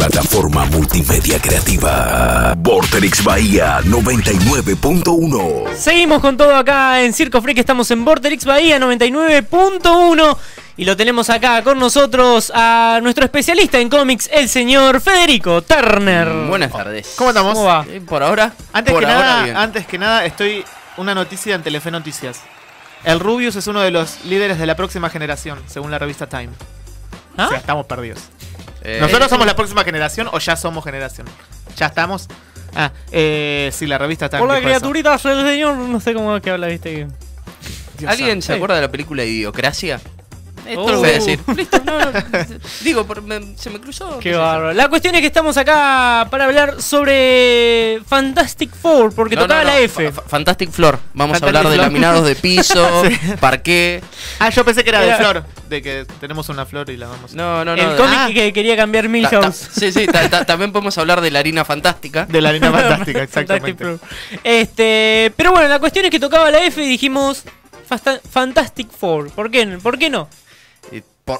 plataforma multimedia creativa. Vorterix Bahía 99.1. Seguimos con todo acá en Circo Freak. Estamos en Vorterix Bahía 99.1. Y lo tenemos acá con nosotros a nuestro especialista en cómics, el señor Federico Turner. Buenas tardes. ¿Cómo estamos? ¿Cómo va? Por ahora. Antes bien. que nada, estoy una noticia en Telefe Noticias. El Rubius es uno de los líderes de la próxima generación, según la revista Time. ¿Ah? O sea, estamos perdidos. ¿Nosotros somos la próxima generación o ya somos generación? ¿Ya estamos? Sí, la revista Time. Hola, dijo criaturitas, el señor. No sé cómo que habla, viste. Dios ¿Alguien santo. se acuerda de la película Idiocracia? Esto lo Oh. voy a decir. Listo, no. Digo, se me cruzó. Qué bárbaro. La cuestión es que estamos acá para hablar sobre Fantastic Four, porque tocaba la F. Fantastic Floor. Vamos Fantastic a hablar de Floor. laminados de piso, parqué. Yo pensé que era de Era- flor. De que tenemos una flor y la vamos. No. El cómic que quería cambiar Milhouse. Sí, también podemos hablar de la harina fantástica. De la harina fantástica, Fantastic exactamente. Four. Pero bueno, la cuestión es que tocaba la F y dijimos Fantastic Four. ¿Por qué no?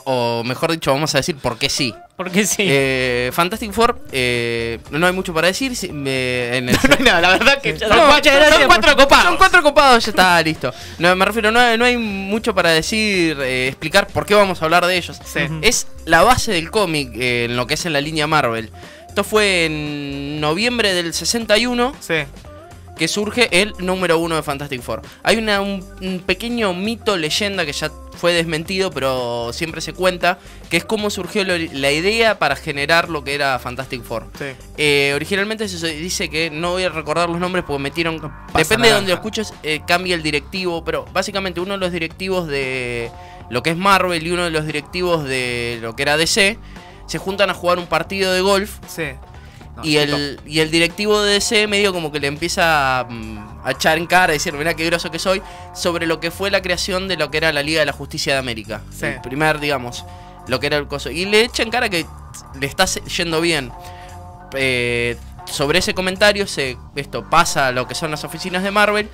O mejor dicho, vamos a decir por qué sí. Porque sí. Fantastic Four, no hay mucho para decir. No hay nada, la verdad que Son No, muchas gracias. son cuatro copados. Son cuatro copados, ya está, listo. No, me refiero, no hay mucho para decir, explicar por qué vamos a hablar de ellos. Sí. Es la base del cómic en lo que es en la línea Marvel. Esto fue en noviembre del 61 Sí. que surge el número 1 de Fantastic Four. Hay un pequeño mito, leyenda que ya fue desmentido, pero siempre se cuenta, que es cómo surgió la idea para generar lo que era Fantastic Four. Sí. Originalmente se dice que, no voy a recordar los nombres porque metieron, pasa depende de nada. donde lo escuches, cambia el directivo, pero básicamente uno de los directivos de lo que es Marvel y uno de los directivos de lo que era DC se juntan a jugar un partido de golf. Sí. No, Y el directivo de DC medio como que le empieza a echar en cara, a decir, mirá qué groso que soy, sobre lo que fue la creación de lo que era la Liga de la Justicia de América. Sí. El primer, digamos, lo que era el coso. Y le echa en cara que le está yendo bien. Sobre ese comentario esto pasa a lo que son las oficinas de Marvel.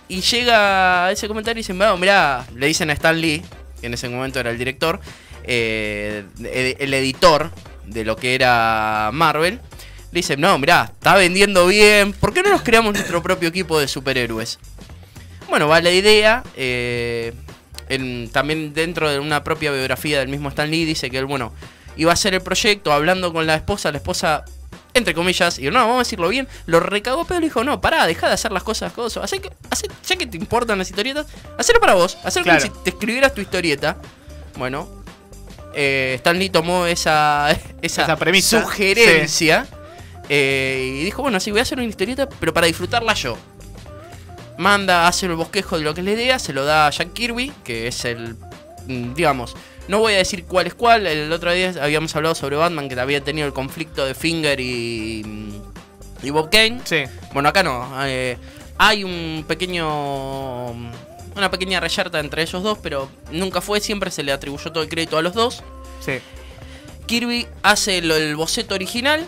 Y llega a ese comentario y dicen, bueno, mirá, le dicen a Stan Lee, que en ese momento era el director, el editor de lo que era Marvel. Le dicen, no, mirá, está vendiendo bien, ¿por qué no nos creamos nuestro propio equipo de superhéroes? Bueno, va la idea, también dentro de una propia biografía del mismo Stan Lee dice que él, bueno, iba a hacer el proyecto hablando con la esposa, entre comillas, y no, vamos a decirlo bien, lo recagó, pero le dijo, no, pará, dejá de hacer las cosas, ya que te importan las historietas, hacelo para vos, hacelo Claro. como si te escribieras tu historieta. Bueno, Stan Lee tomó esa premisa. sugerencia. Y dijo, bueno, sí, voy a hacer una historieta, pero para disfrutarla yo. Hace el bosquejo de lo que es la idea, se lo da a Jack Kirby, que es digamos, no voy a decir cuál es cuál. El otro día habíamos hablado sobre Batman, que había tenido el conflicto de Finger y Bob Kane. Sí. Bueno, acá no. Hay una pequeña reyerta entre ellos dos, pero nunca fue, siempre se le atribuyó todo el crédito a los dos. Sí. Kirby hace el boceto original,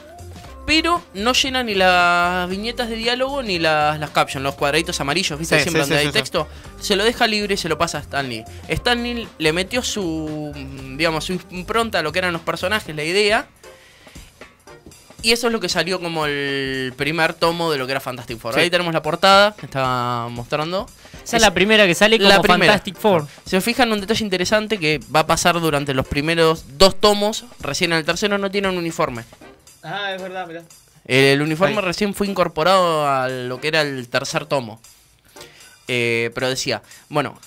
pero no llena ni las viñetas de diálogo ni las captions, los cuadraditos amarillos, ¿viste? Sí, Siempre sí, donde sí, hay sí, texto. Se lo deja libre y se lo pasa a Stan Lee. Stan Lee le metió su impronta a lo que eran los personajes, la idea. Y eso es lo que salió como el primer tomo de lo que era Fantastic Four. Sí. Ahí tenemos la portada que estaba mostrando. Esa es la primera que sale como la primera. Fantastic Four. Se fijan en un detalle interesante que va a pasar durante los primeros 2 tomos. Recién en el tercero no tiene un uniforme. Es verdad, mirá. El uniforme Ahí. recién fue incorporado a lo que era el tercer tomo. Pero decía, bueno,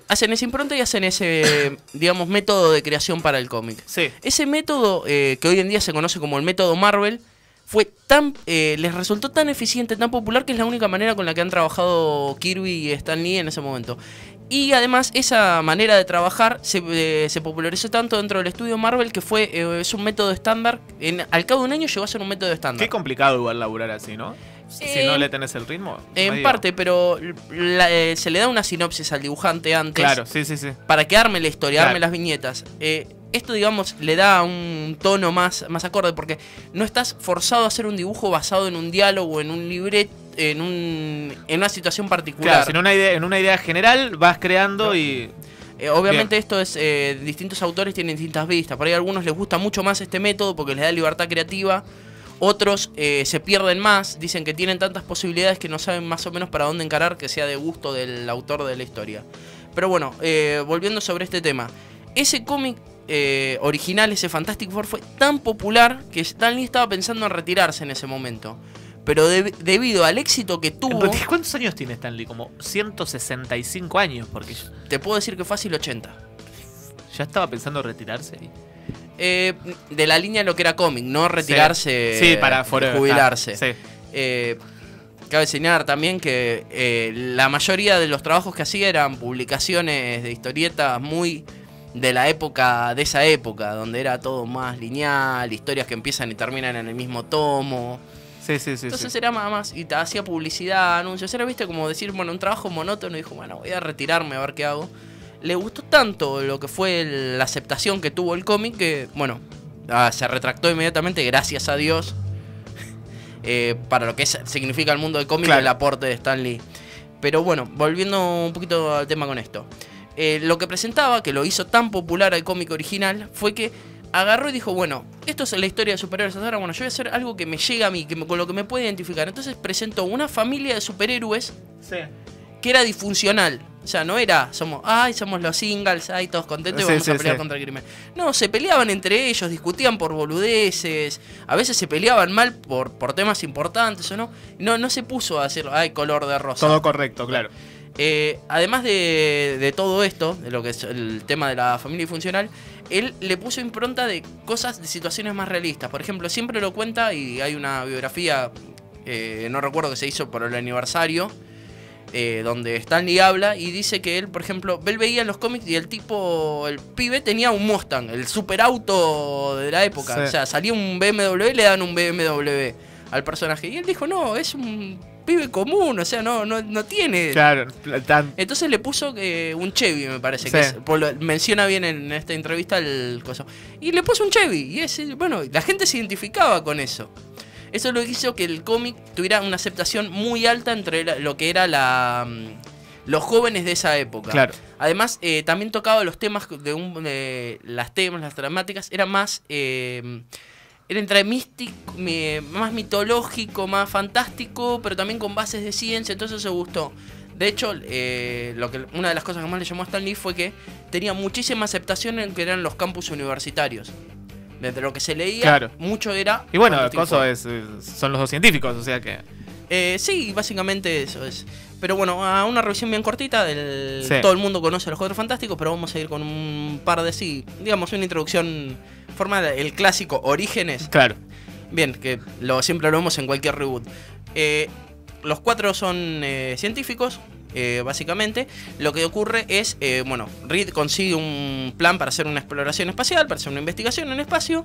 hacen esa impronta y hacen ese, digamos, método de creación para el cómic. Sí. Ese método, que hoy en día se conoce como el método Marvel, les resultó tan eficiente, tan popular, que es la única manera con la que han trabajado Kirby y Stan Lee en ese momento. Y además esa manera de trabajar se popularizó tanto dentro del estudio Marvel que es un método estándar. Al cabo de un año llegó a ser un método estándar. Qué complicado igual laburar así, ¿no? Si no le tenés el ritmo. En medio- parte, pero se le da una sinopsis al dibujante antes. Claro, sí. Para que arme la historia, Claro. arme las viñetas. Esto, digamos, le da un tono más acorde, porque no estás forzado a hacer un dibujo basado en un diálogo, en un libreto, en una situación particular. Claro, si en una idea general vas creando y... Obviamente esto es, distintos autores tienen distintas vistas. Por ahí a algunos les gusta mucho más este método porque les da libertad creativa. Otros se pierden más, dicen que tienen tantas posibilidades que no saben más o menos para dónde encarar, que sea de gusto del autor de la historia. Pero bueno, volviendo sobre este tema. Ese cómic original, ese Fantastic Four, fue tan popular que Stan Lee estaba pensando en retirarse en ese momento. Pero debido al éxito que tuvo... ¿Cuántos años tiene Stan Lee? Como 165 años, porque... Te puedo decir que fácil 80. ¿Ya estaba pensando en retirarse? De la línea de lo que era cómic, no retirarse, sí, para jubilarse. Sí. Cabe señalar también que la mayoría de los trabajos que hacía eran publicaciones de historietas muy de la época, de esa época, donde era todo más lineal, historias que empiezan y terminan en el mismo tomo. Sí. Entonces era más, y te hacía publicidad, anuncios, era, viste, como decir, bueno, un trabajo monótono, y dijo, bueno, voy a retirarme a ver qué hago. Le gustó tanto lo que fue la aceptación que tuvo el cómic que, bueno, se retractó inmediatamente, gracias a Dios, para lo que significa el mundo del cómic, claro, el aporte de Stan Lee. Pero bueno, volviendo un poquito al tema con esto. Lo que presentaba, que lo hizo tan popular al cómic original, fue que agarró y dijo, bueno, esto es la historia de superhéroes hasta ahora, bueno, yo voy a hacer algo que me llega a mí, con lo que me puede identificar. Entonces presentó una familia de superhéroes que era disfuncional. O sea, no era, somos los singles, todos contentos y vamos a pelear contra el crimen. No, se peleaban entre ellos, discutían por boludeces, a veces se peleaban mal por temas importantes o no. No se puso a decir, color de rosa. Todo correcto, claro. Además de todo esto, de lo que es el tema de la familia disfuncional, él le puso impronta de cosas, de situaciones más realistas. Por ejemplo, siempre lo cuenta, y hay una biografía, no recuerdo, que se hizo por el aniversario, donde Stan Lee habla y dice que él, por ejemplo, él veía en los cómics y el pibe tenía un Mustang, el superauto de la época. Sí. O sea, salía un BMW y le dan un BMW al personaje. Y él dijo, no, es un pibe común, o sea, no tiene... Claro, Entonces le puso un Chevy, me parece, que menciona bien en esta entrevista el coso. Y le puso un Chevy, y bueno, la gente se identificaba con eso. Eso lo hizo que el cómic tuviera una aceptación muy alta entre lo que era los jóvenes de esa época. Claro. Además, también tocaba los temas las dramáticas, era más... Era entre místico, más mitológico, más fantástico, pero también con bases de ciencia, entonces se gustó. De hecho, una de las cosas que más le llamó a Stan Lee fue que tenía muchísima aceptación en que eran los campus universitarios. Desde lo que se leía, claro, mucho era... Y bueno, son los dos científicos, o sea que... Sí, básicamente eso es. Pero bueno, a una revisión bien cortita todo el mundo conoce a los Cuatro Fantásticos, pero vamos a ir con un par de digamos, una introducción formal, el clásico Orígenes. Claro. Bien, que siempre lo vemos en cualquier reboot. Los cuatro son científicos, básicamente. Lo que ocurre es, Reed consigue un plan para hacer una exploración espacial, para hacer una investigación en espacio.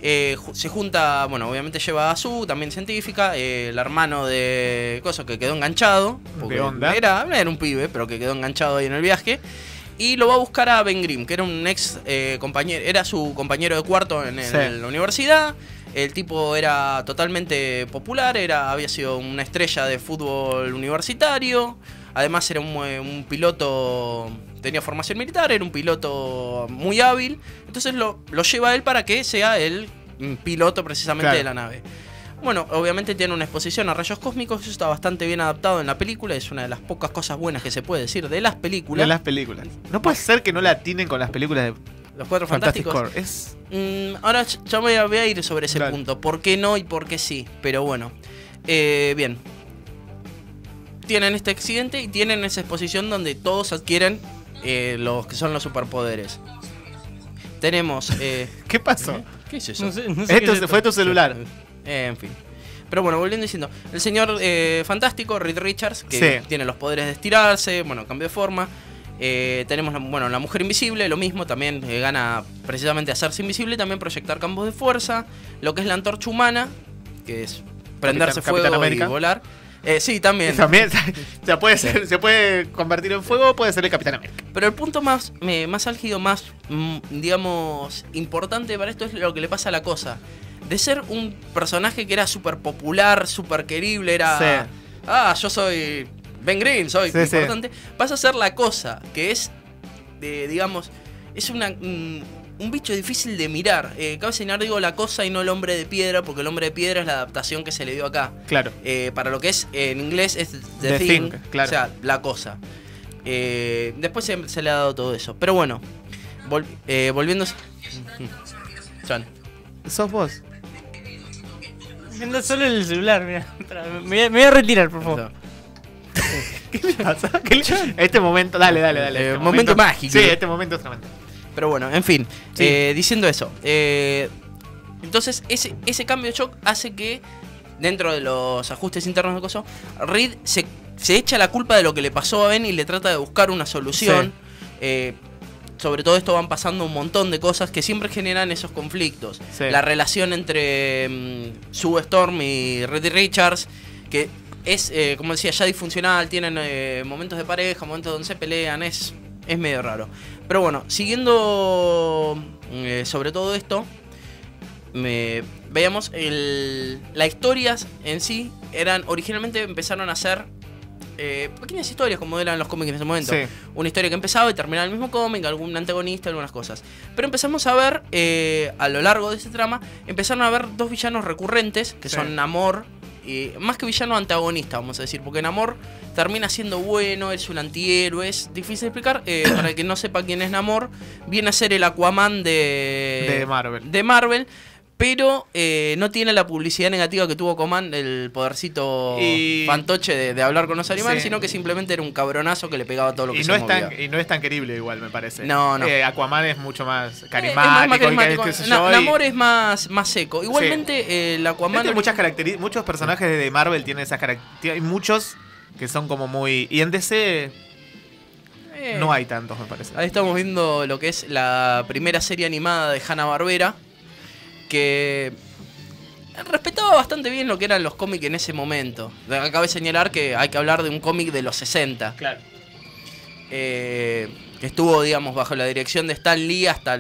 Se junta, obviamente lleva a Sue, también científica, el hermano de Coso, que quedó enganchado. ¿Qué onda? Era un pibe, pero que quedó enganchado ahí en el viaje. Y lo va a buscar a Ben Grimm, que era un ex compañero, era su compañero de cuarto en la universidad. El tipo era totalmente popular, había sido una estrella de fútbol universitario. Además era un piloto, tenía formación militar, era un piloto muy hábil. Entonces lo lleva a él para que sea el piloto precisamente de la nave. Bueno, obviamente tiene una exposición a rayos cósmicos, eso está bastante bien adaptado en la película, es una de las pocas cosas buenas que se puede decir de las películas. No puede ser que no la atinen con las películas de Los Cuatro Fantásticos. Ahora ya voy a ir sobre ese punto, por qué no y por qué sí, pero bueno. Bien. Tienen este accidente y tienen esa exposición donde todos adquieren los que son los superpoderes. Tenemos... ¿Qué pasó? ¿Qué es eso? No sé Esto se fue tu celular. En fin. Pero bueno, volviendo diciendo, el señor fantástico, Reed Richards, que tiene los poderes de estirarse, cambio de forma. Tenemos la mujer invisible, lo mismo, también gana precisamente hacerse invisible, también proyectar campos de fuerza. Lo que es la antorcha humana, que es prenderse fuego y volar. Sí, también. Se puede convertir en fuego o puede ser el Capitán América. Pero el punto más álgido, más, digamos, importante para esto es lo que le pasa a la Cosa. De ser un personaje que era súper popular, súper querible, era... yo soy Ben Grimm, soy importante. Pasa a ser la Cosa, que es digamos, es un bicho difícil de mirar. Cabe señalar, digo, la cosa y no el hombre de piedra, porque el hombre de piedra es la adaptación que se le dio acá. Claro. Para lo que es en inglés es The Thing, Thing, claro. o sea, la cosa. Después se le ha dado todo eso. Pero bueno, volviendo... Chan. ¿Sos vos? Viendo solo el celular, mira. Me voy a retirar, por favor. ¿Qué le pasa? Este momento, dale. Este momento mágico. Sí, este momento es tremendo. Pero bueno, en fin, Sí. diciendo eso, entonces ese cambio de shock hace que dentro de los ajustes internos de coso, Reed se echa la culpa de lo que le pasó a Ben y le trata de buscar una solución. Sobre todo esto van pasando un montón de cosas que siempre generan esos conflictos. Sí. La relación entre Sue Storm y Reed Richards, que es, como decía, ya disfuncional, tienen momentos de pareja, momentos donde se pelean, es medio raro. Pero bueno, siguiendo sobre todo esto, veamos, las historias en sí originalmente empezaron a ser pequeñas historias como eran los cómics en ese momento. Sí. Una historia que empezaba y terminaba el mismo cómic, algún antagonista, algunas cosas. Pero empezamos a ver, a lo largo de ese trama, empezaron a haber dos villanos recurrentes, que son Namor, y más que villano, antagonista, vamos a decir, porque Namor termina siendo bueno, es un antihéroe, es difícil de explicar. Para el que no sepa quién es Namor, viene a ser el Aquaman de Marvel. Pero no tiene la publicidad negativa que tuvo Aquaman, el podercito fantoche de hablar con los animales, sino que simplemente era un cabronazo que le pegaba todo lo que se movía. Y no es tan querible igual, me parece. No. Aquaman es mucho más carismático. Es más carismático. Namor es más seco. Igualmente, el Aquaman... Muchas características, muchos personajes de Marvel tienen esas características. Hay muchos que son como muy... Y en DC... no hay tantos, me parece. Ahí estamos viendo lo que es la primera serie animada de Hanna-Barbera, que respetaba bastante bien lo que eran los cómics en ese momento. Cabe señalar que hay que hablar de un cómic de los 60. Claro. Que estuvo, digamos, bajo la dirección de Stan Lee hasta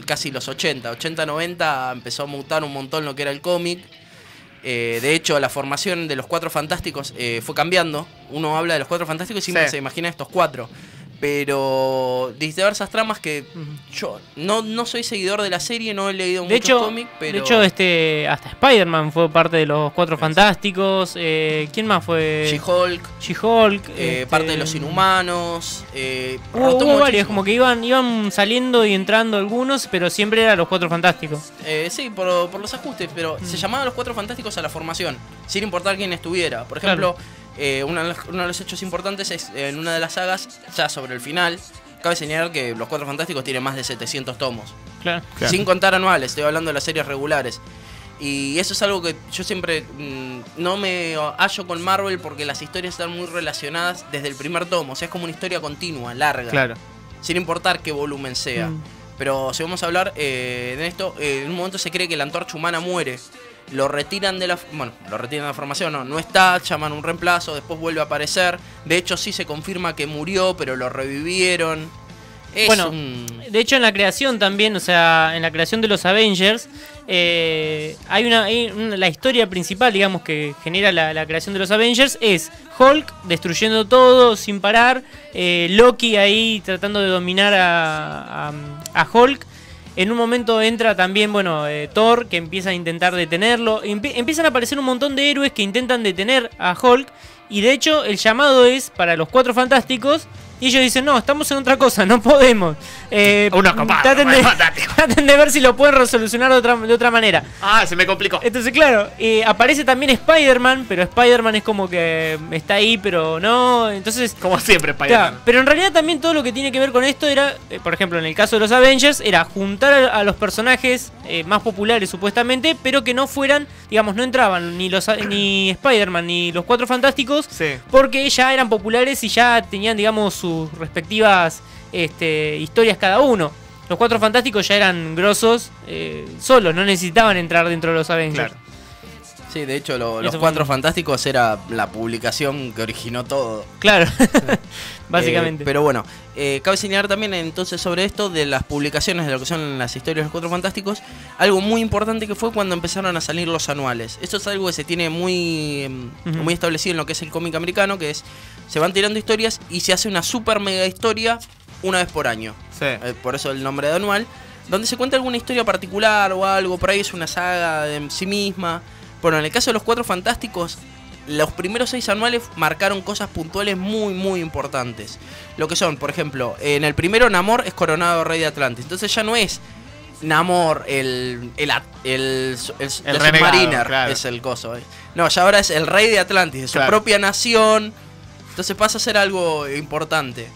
casi los 80. 80-90 empezó a mutar un montón lo que era el cómic. De hecho, la formación de los Cuatro Fantásticos fue cambiando. Uno habla de los Cuatro Fantásticos y siempre se imagina estos cuatro. Pero diversas tramas que yo no soy seguidor de la serie, no he leído muchos cómics, pero... De hecho, hasta Spider-Man fue parte de los Cuatro Fantásticos. ¿Quién más fue? She-Hulk. Parte de los Inhumanos. Hubo varios, como que iban saliendo y entrando algunos, pero siempre eran los Cuatro Fantásticos. Sí, por los ajustes, pero se llamaban los Cuatro Fantásticos a la formación, sin importar quién estuviera. Por ejemplo... Uno de los hechos importantes es en una de las sagas, ya sobre el final, cabe señalar que los Cuatro Fantásticos tienen más de 700 tomos. Claro. Sin contar anuales, estoy hablando de las series regulares. Y eso es algo que yo siempre no me hallo con Marvel, porque las historias están muy relacionadas desde el primer tomo. O sea, es como una historia continua, larga. Claro. Sin importar qué volumen sea. Pero si vamos a hablar de esto, en un momento se cree que la Antorcha Humana muere. Lo retiran de la formación, no está, llaman un reemplazo, después vuelve a aparecer. De hecho, sí se confirma que murió, pero lo revivieron. De hecho, en la creación también, o sea, en la creación de los Avengers, la historia principal, digamos, que genera la creación de los Avengers es Hulk destruyendo todo sin parar, Loki ahí tratando de dominar a Hulk. En un momento entra también, Thor, que empieza a intentar detenerlo. Empiezan a aparecer un montón de héroes que intentan detener a Hulk. Y de hecho, el llamado es para los Cuatro Fantásticos. Y ellos dicen, no, estamos en otra cosa, no podemos. Traten de ver si lo pueden resolucionar de otra manera. Se me complicó. Entonces, claro, aparece también Spider-Man, pero Spider-Man es como que está ahí, pero no. Entonces, como siempre, Spider-Man. Claro, pero en realidad también todo lo que tiene que ver con esto era, por ejemplo, en el caso de los Avengers, era juntar a los personajes más populares supuestamente, pero que no fueran, digamos, no entraban ni Spider-Man ni los Cuatro Fantásticos, porque ya eran populares y ya tenían, digamos, sus respectivas historias cada uno. Los Cuatro Fantásticos ya eran grosos solos, no necesitaban entrar dentro de los Avengers. Claro. Sí, de hecho los Cuatro Fantásticos era la publicación que originó todo. Claro, básicamente. Pero bueno, cabe señalar también entonces sobre esto de las publicaciones de lo que son las historias de los Cuatro Fantásticos, algo muy importante que fue cuando empezaron a salir los anuales. Esto es algo que se tiene muy establecido en lo que es el cómic americano, que es, se van tirando historias y se hace una super mega historia una vez por año. Sí. Por eso el nombre de anual. Donde se cuenta alguna historia particular o algo, por ahí es una saga en sí misma. Bueno, en el caso de los Cuatro Fantásticos, los primeros 6 anuales marcaron cosas puntuales muy, muy importantes. Lo que son, por ejemplo, en el primero Namor es coronado rey de Atlantis. Entonces ya no es Namor el Submariner, claro. es el coso. No, ya ahora es el rey de Atlantis, de su propia nación. Entonces pasa a ser algo importante.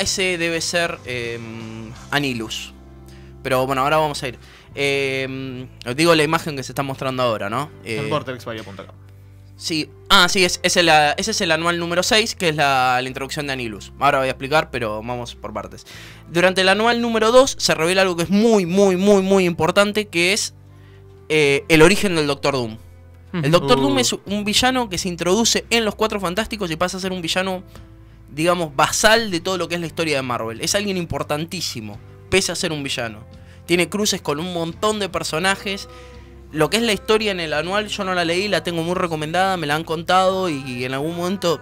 Ese debe ser Anilus. Pero bueno, ahora vamos a ir. Digo la imagen que se está mostrando ahora, ¿no? En vortexvaria.com. Sí, sí, ese es el anual número 6, que es la introducción de Anilus. Ahora voy a explicar, pero vamos por partes. Durante el anual número 2 se revela algo que es muy, muy, muy, muy importante, que es el origen del Doctor Doom. El Doctor Doom es un villano que se introduce en los Cuatro Fantásticos y pasa a ser un villano, digamos, basal de todo lo que es la historia de Marvel. Es alguien importantísimo, pese a ser un villano. Tiene cruces con un montón de personajes. Lo que es la historia en el anual, yo no la leí, la tengo muy recomendada, me la han contado y en algún momento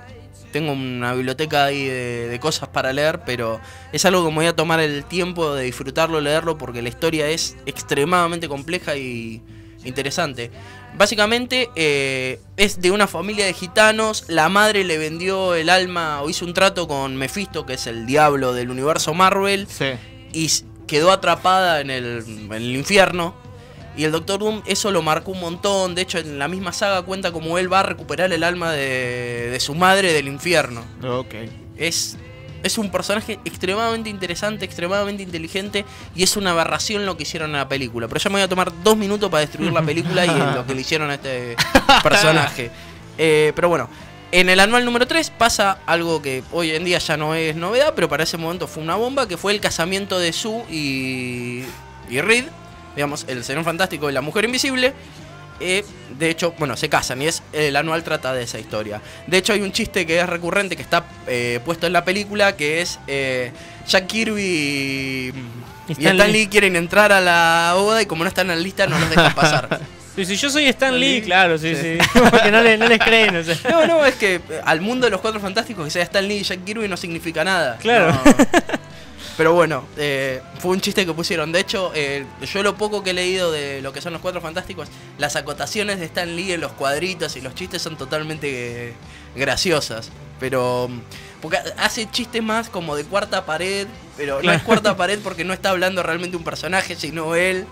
tengo una biblioteca ahí de cosas para leer, pero es algo que me voy a tomar el tiempo de disfrutarlo, leerlo, porque la historia es extremadamente compleja y interesante. Básicamente es de una familia de gitanos. La madre le vendió el alma o hizo un trato con Mephisto, que es el diablo del universo Marvel, Sí. y quedó atrapada en el infierno. Y el Doctor Doom eso lo marcó un montón. De hecho, en la misma saga cuenta como él va a recuperar el alma de su madre del infierno. Ok. Es un personaje extremadamente interesante, extremadamente inteligente, y es una aberración lo que hicieron en la película. Pero ya me voy a tomar 2 minutos para destruir la película y lo que le hicieron a este personaje. Pero bueno, en el anual número 3 pasa algo que hoy en día ya no es novedad, pero para ese momento fue una bomba, que fue el casamiento de Sue y Reed, digamos, el Señor Fantástico y la Mujer Invisible. De hecho, bueno, se casan y el anual trata de esa historia. De hecho, hay un chiste que es recurrente, que está puesto en la película, que es Jack Kirby y Stan Lee quieren entrar a la boda y como no están en la lista no los dejan pasar. Si yo soy Stan Lee, claro, sí. Porque no les creen, o sea. No, es que al mundo de los Cuatro Fantásticos que sea Stan Lee y Jack Kirby no significa nada. Claro. No. Pero bueno, fue un chiste que pusieron. De hecho, yo lo poco que he leído de lo que son los Cuatro Fantásticos, las acotaciones de Stan Lee en los cuadritos y los chistes son totalmente graciosas. Pero porque hace chistes más como de cuarta pared, pero no es cuarta pared porque no está hablando realmente un personaje, sino él.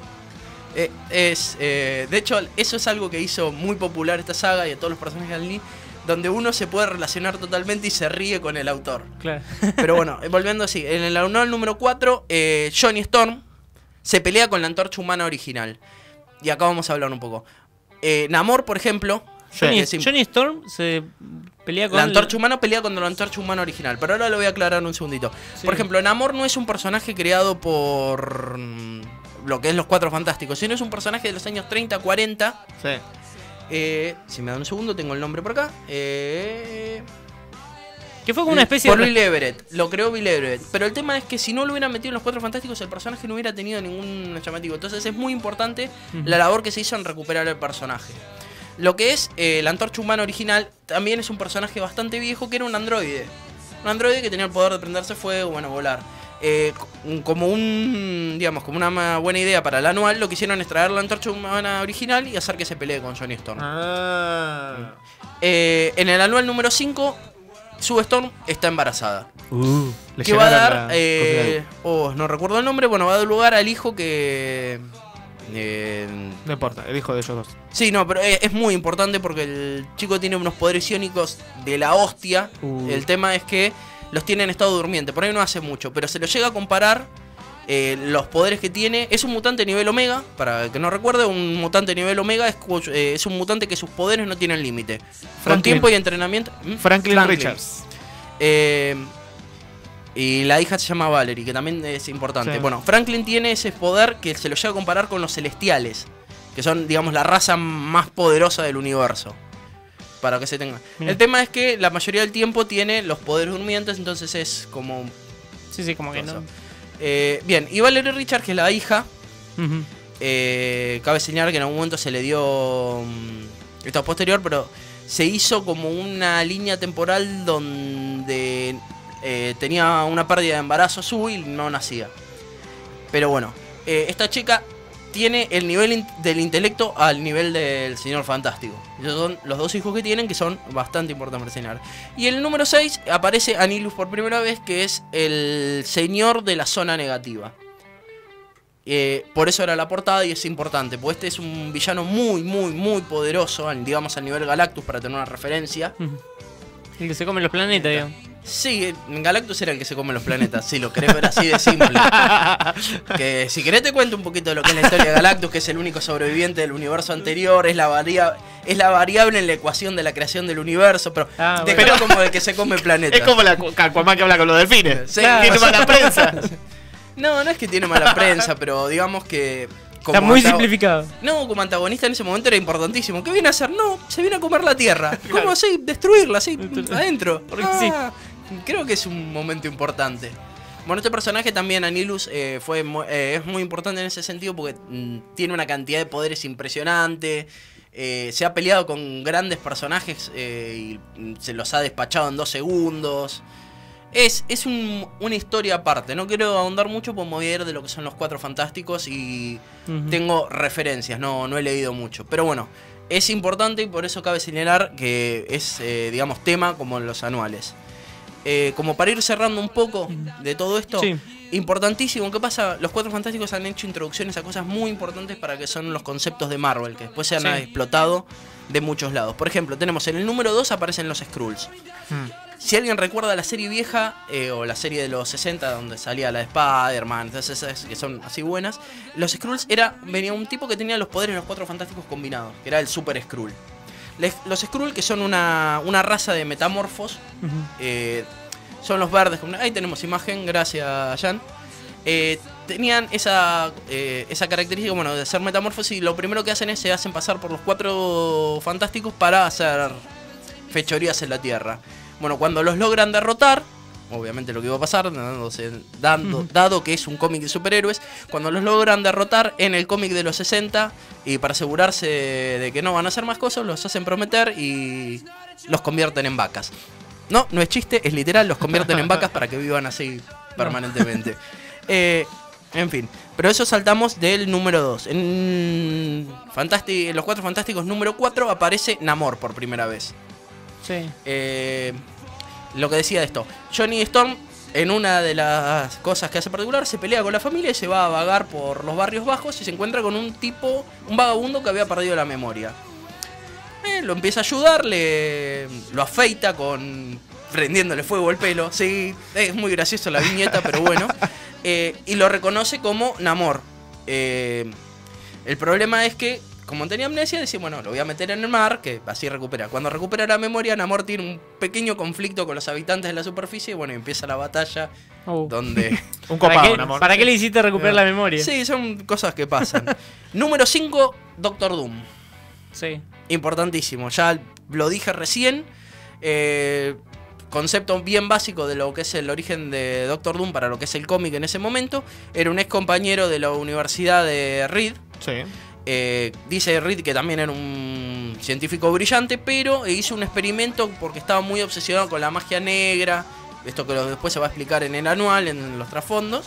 De hecho, eso es algo que hizo muy popular esta saga y a todos los personajes de Stan Lee, donde uno se puede relacionar totalmente y se ríe con el autor. Claro. Pero bueno, volviendo así, en el anual número 4, Johnny Storm se pelea con la Antorcha Humana original. Y acá vamos a hablar un poco. Namor, por ejemplo... Johnny Storm se pelea con... La Antorcha Humana pelea contra la Antorcha Humana original. Pero ahora lo voy a aclarar un segundito. Sí. Por ejemplo, Namor no es un personaje creado por lo que es los Cuatro Fantásticos, sino es un personaje de los años 30, 40... Sí. Si me dan un segundo, tengo el nombre por acá. Que fue como una especie por de... Bill Everett, lo creó Bill Everett. Pero el tema es que si no lo hubieran metido en los Cuatro Fantásticos, el personaje no hubiera tenido ningún llamativo. Entonces es muy importante la labor que se hizo en recuperar el personaje. Lo que es la Antorcha Humana original también es un personaje bastante viejo, que era un androide. Un androide que tenía el poder de prenderse fuego, bueno, volar. Como una buena idea para el anual, lo que hicieron es traer la Antorcha Humana original y hacer que se pelee con Johnny Storm. En el anual número 5, Sue Storm está embarazada. Que va a dar, no recuerdo el nombre, bueno, va a dar lugar al hijo que... No importa, el hijo de ellos dos. Sí, no, pero es muy importante porque el chico tiene unos poderes iónicos de la hostia. El tema es que los tiene en estado durmiente, por ahí no hace mucho, pero se lo llega a comparar los poderes que tiene. Es un mutante nivel Omega, para el que no recuerde, un mutante nivel Omega es un mutante que sus poderes no tienen límite. Con tiempo y entrenamiento... Franklin Richards. Y la hija se llama Valerie, que también es importante. Sí. Bueno, Franklin tiene ese poder que se lo llega a comparar con los celestiales, que son, digamos, la raza más poderosa del universo. Para que se tenga. Mira. El tema es que la mayoría del tiempo tiene los poderes durmientes, entonces es como... Sí, como que no. Bien, y Valerie Richards, que es la hija, Ujú. cabe señalar que en algún momento se le dio... esto es posterior, pero se hizo como una línea temporal donde tenía una pérdida de embarazo Sue y no nacía. Pero bueno, esta chica tiene el nivel del intelecto al nivel del Señor Fantástico. Esos son los dos hijos que tienen, que son bastante importantes para enseñar. Y en el número 6 aparece Anilus por primera vez, que es el señor de la zona negativa. Por eso era la portada y es importante, porque este es un villano muy poderoso, digamos a nivel Galactus, para tener una referencia. El que se come los planetas, digamos. Sí, Galactus era el que se come los planetas, si lo querés ver así de simple. Que si querés te cuento un poquito de lo que es la historia de Galactus, que es el único sobreviviente del universo anterior, es la variable en la ecuación de la creación del universo, pero déjalo como el que se come planetas. Es como la Aquaman que habla con los delfines. Sí, tiene mala prensa. No es que tiene mala prensa, pero digamos que... Está muy simplificado. No, como antagonista en ese momento era importantísimo. ¿Qué viene a hacer? No, se viene a comer la Tierra. ¿Cómo así? Destruirla, así, adentro. Sí. Creo que es un momento importante. Bueno, este personaje también, Anilus, es muy importante en ese sentido porque tiene una cantidad de poderes impresionante. Se ha peleado con grandes personajes y se los ha despachado en 2 segundos. Es una historia aparte. No quiero ahondar mucho porque me voy a ir de lo que son los Cuatro Fantásticos y tengo referencias, no he leído mucho. Pero bueno, es importante y por eso cabe señalar que es, digamos, tema como en los anuales. Como para ir cerrando un poco de todo esto, importantísimo. ¿Qué pasa? Los Cuatro Fantásticos han hecho introducciones a cosas muy importantes para que son los conceptos de Marvel, que después se han explotado de muchos lados. Por ejemplo, tenemos en el número 2 aparecen los Skrulls. Si alguien recuerda la serie vieja o la serie de los 60 donde salía la de Spider-Man, entonces esas que son así buenas, los Skrulls venía un tipo que tenía los poderes de los Cuatro Fantásticos combinados, que era el Super Skrull. Los Skrull, que son una raza de metamorfos, son los verdes. Ahí tenemos imagen, gracias Jan. Tenían esa característica, bueno, de ser metamorfos, y lo primero que hacen es se hacen pasar por los Cuatro Fantásticos para hacer fechorías en la Tierra. Bueno, cuando los logran derrotar, obviamente lo que iba a pasar, dado que es un cómic de superhéroes, cuando los logran derrotar en el cómic de los 60, y para asegurarse de que no van a hacer más cosas, los hacen prometer y los convierten en vacas. No es chiste, es literal, los convierten en vacas para que vivan así permanentemente. En fin, pero eso saltamos del número 2. En Los Cuatro Fantásticos número 4 aparece Namor por primera vez. Sí. Lo que decía de esto, Johnny Storm, en una de las cosas que hace particular, se pelea con la familia y se va a vagar por los barrios bajos y se encuentra con un vagabundo que había perdido la memoria. Lo empieza a ayudar, lo afeita prendiéndole fuego el pelo. Sí, es muy gracioso la viñeta, pero bueno. Y lo reconoce como Namor. El problema es que, como tenía amnesia, decía, bueno, lo voy a meter en el mar, que así recupera. Cuando recupera la memoria, Namor tiene un pequeño conflicto con los habitantes de la superficie. Y bueno, empieza la batalla donde... Un copado, Namor. ¿Para qué le hiciste recuperar la memoria? Sí, son cosas que pasan. Número 5, Doctor Doom. Sí. Importantísimo, ya lo dije recién. Concepto bien básico de lo que es el origen de Doctor Doom para lo que es el cómic en ese momento. Era un ex compañero de la Universidad de Reed. Sí. Dice Reed que también era un científico brillante, pero hizo un experimento porque estaba muy obsesionado con la magia negra. Esto que después se va a explicar en el anual, en los trasfondos.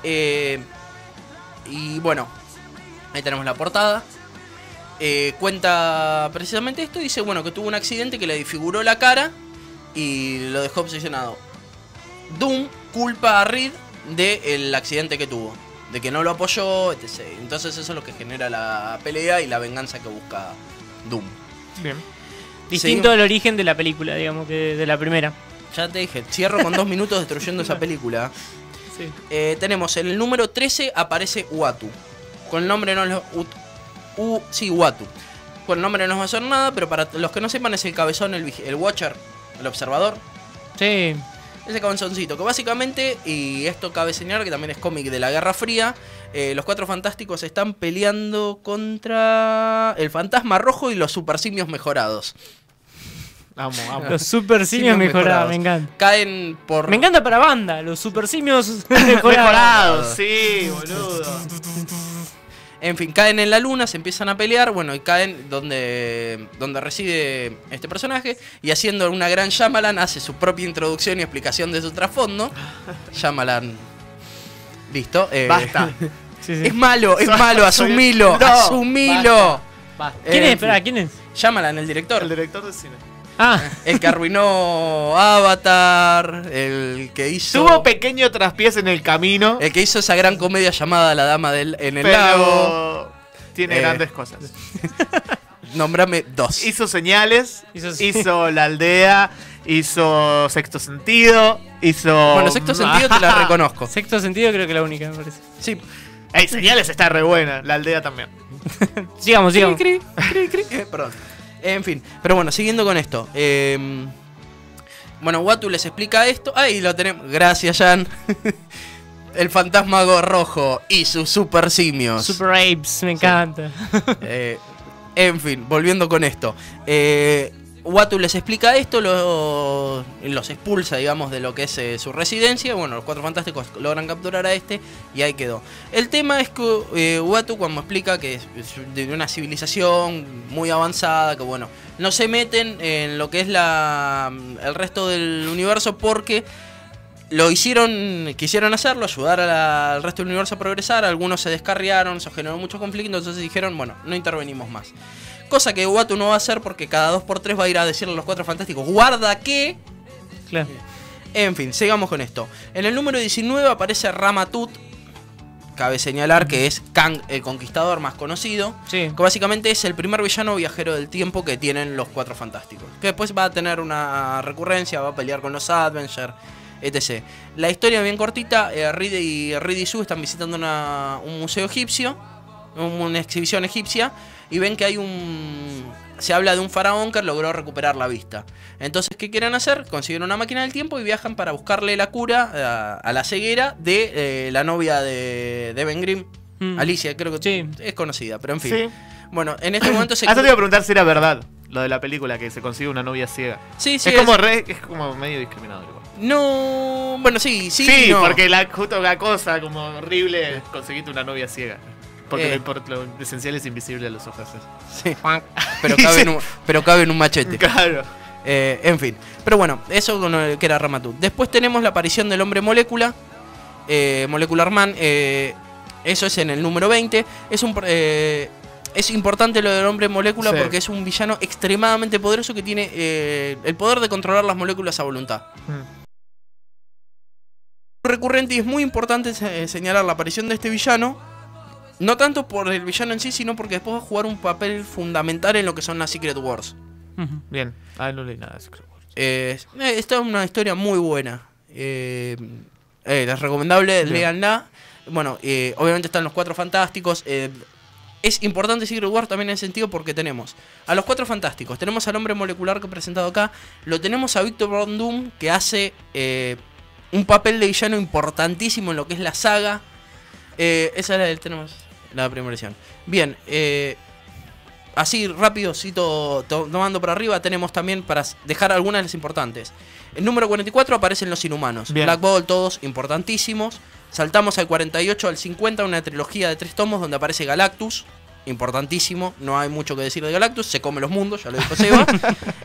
Y bueno, ahí tenemos la portada. Cuenta precisamente esto. Dice, bueno, que tuvo un accidente que le desfiguró la cara y lo dejó obsesionado. Doom culpa a Reed del accidente que tuvo, de que no lo apoyó, etc. Entonces eso es lo que genera la pelea y la venganza que busca Doom. Bien. Distinto al origen de la película, digamos, que de la primera. Ya te dije, cierro con 2 minutos destruyendo esa película. Sí. Tenemos en el número 13 aparece Uatu. Con el nombre no Uatu. Con el nombre no nos va a hacer nada, pero para los que no sepan es el cabezón, el Watcher, el observador. Sí. Ese cabezoncito, que básicamente, y esto cabe señalar que también es cómic de la Guerra Fría, los Cuatro Fantásticos están peleando contra el Fantasma Rojo y los Supersimios mejorados. Vamos. Los supersimios mejorados, me encanta. Caen por... Me encanta para banda, los supersimios mejorados. Sí, boludo. En fin, caen en la luna, se empiezan a pelear, bueno, y caen donde reside este personaje, y haciendo una gran Shyamalan, hace su propia introducción y explicación de su trasfondo. Shyamalan. Listo. Basta. Sí, sí. Es malo, asumilo, No, asumilo. Basta. ¿Quién es? en Espera, fin. ¿quién es? Shyamalan, el director. El director de cine. Ah, El que arruinó Avatar, el que hizo... Tuvo pequeño traspiés en el camino, El que hizo esa gran comedia llamada La Dama en el Lago. pero tiene grandes cosas. Nombrame 2. Hizo Señales, Hizo- hizo La Aldea, hizo Sexto Sentido, hizo... Bueno, Sexto Sentido te la reconozco. Sexto Sentido creo que la única, me parece. Sí. Ey, Señales está re buena, La Aldea también. Sigamos. Perdón. En fin, pero bueno, siguiendo con esto. Bueno, Uatu les explica esto. Ahí lo tenemos. Gracias, Jan. El fantasma rojo y sus super simios. Super Apes, me encanta. En fin, volviendo con esto. Uatu les explica esto, los expulsa, digamos, de lo que es su residencia. Bueno, los Cuatro Fantásticos logran capturar a este y ahí quedó. El tema es que Uatu, cuando explica que es de una civilización muy avanzada, que bueno, no se meten en lo que es el resto del universo porque quisieron hacerlo, ayudar al resto del universo a progresar. Algunos se descarriaron, se generó mucho conflicto, entonces dijeron, bueno, no intervenimos más. Cosa que Uatu no va a hacer porque cada 2x3 va a ir a decirle a los Cuatro Fantásticos, guarda que... Claro. En fin, sigamos con esto. En el número 19 aparece Ramatut. Cabe señalar que es Kang, el conquistador más conocido. Sí. Que básicamente es el primer villano viajero del tiempo que tienen los Cuatro Fantásticos. Que después va a tener una recurrencia, va a pelear con los Avengers, etc. La historia bien cortita, Reed y Sue están visitando un museo egipcio, una exhibición egipcia, y ven que se habla de un faraón que logró recuperar la vista. Entonces, ¿qué quieren hacer? Consiguen una máquina del tiempo y viajan para buscarle la cura a la ceguera de la novia de Ben Grimm. Alicia, creo que Sí. es conocida, pero en fin. Sí. Bueno, en este momento se... Hasta te iba a preguntar si era verdad lo de la película, que se consigue una novia ciega. Sí, Es como medio discriminador igual. No... Bueno, sí, Sí, no. porque justo la cosa como horrible es conseguirte una novia ciega. Porque lo esencial es invisible a los ojos. Sí. Pero cabe en un machete. Claro. En fin. Pero bueno, eso con lo que era Ramatut. Después tenemos la aparición del hombre molécula. Molecular Man. Eso es en el número 20. Es importante lo del hombre molécula, Sí. porque es un villano extremadamente poderoso que tiene el poder de controlar las moléculas a voluntad. Recurrente, y es muy importante señalar la aparición de este villano. No tanto por el villano en sí, sino porque después va a jugar un papel fundamental en lo que son las Secret Wars. Bien. Ah, no leí nada de Secret Wars. Esta es una historia muy buena. Es recomendable, Bien. léanla. Bueno, obviamente están los Cuatro Fantásticos. Es importante Secret Wars también en ese sentido porque tenemos a los Cuatro Fantásticos, tenemos al hombre molecular que he presentado acá, lo tenemos a Victor Von Doom, que hace un papel de villano importantísimo en lo que es la saga. Esa tenemos la primera edición. Bien, así rápido, tomando para arriba, tenemos también para dejar algunas de las importantes. El número 44 aparecen los Inhumanos. Bien. Black Bolt, todos importantísimos. Saltamos al 48 al 50, una trilogía de 3 tomos donde aparece Galactus. Importantísimo, no hay mucho que decir de Galactus, se come los mundos, ya lo dijo Seba.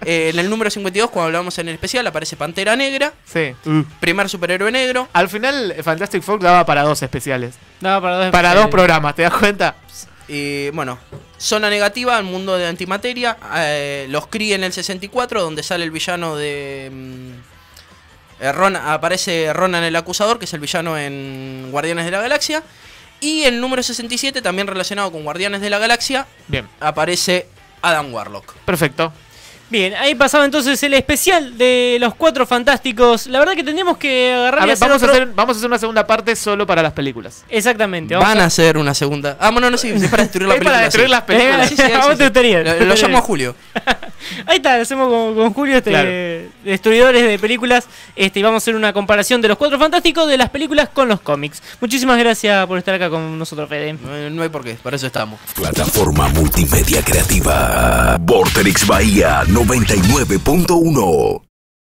En el número 52, cuando hablamos en el especial, aparece Pantera Negra, Sí. primer superhéroe negro. Al final, Fantastic Four daba para 2 especiales. No, para Para 2 programas, ¿te das cuenta? Y bueno, zona negativa, el mundo de antimateria. Los Kree en el 64, donde sale el villano de... aparece Ronan el Acusador, que es el villano en Guardianes de la Galaxia. Y el número 67, también relacionado con Guardianes de la Galaxia, Bien. aparece Adam Warlock. Perfecto. Bien, ahí pasaba entonces el especial de los Cuatro Fantásticos. La verdad que tendríamos que agarrar A y ver, hacer vamos otro... a hacer una segunda parte solo para las películas. Exactamente. Van a hacer una segunda... Ah, bueno, no, sí, es para destruir la Es película. para destruir sí. las películas. Sí, sí, ¿A vos te gustaría? Lo llamo a Julio. Ahí está, lo hacemos con Julio, Claro. destruidores de películas, y vamos a hacer una comparación de los Cuatro Fantásticos de las películas con los cómics. Muchísimas gracias por estar acá con nosotros, Fede. No hay por qué, para eso estamos. Plataforma multimedia creativa. Vorterix Bahía 99.1.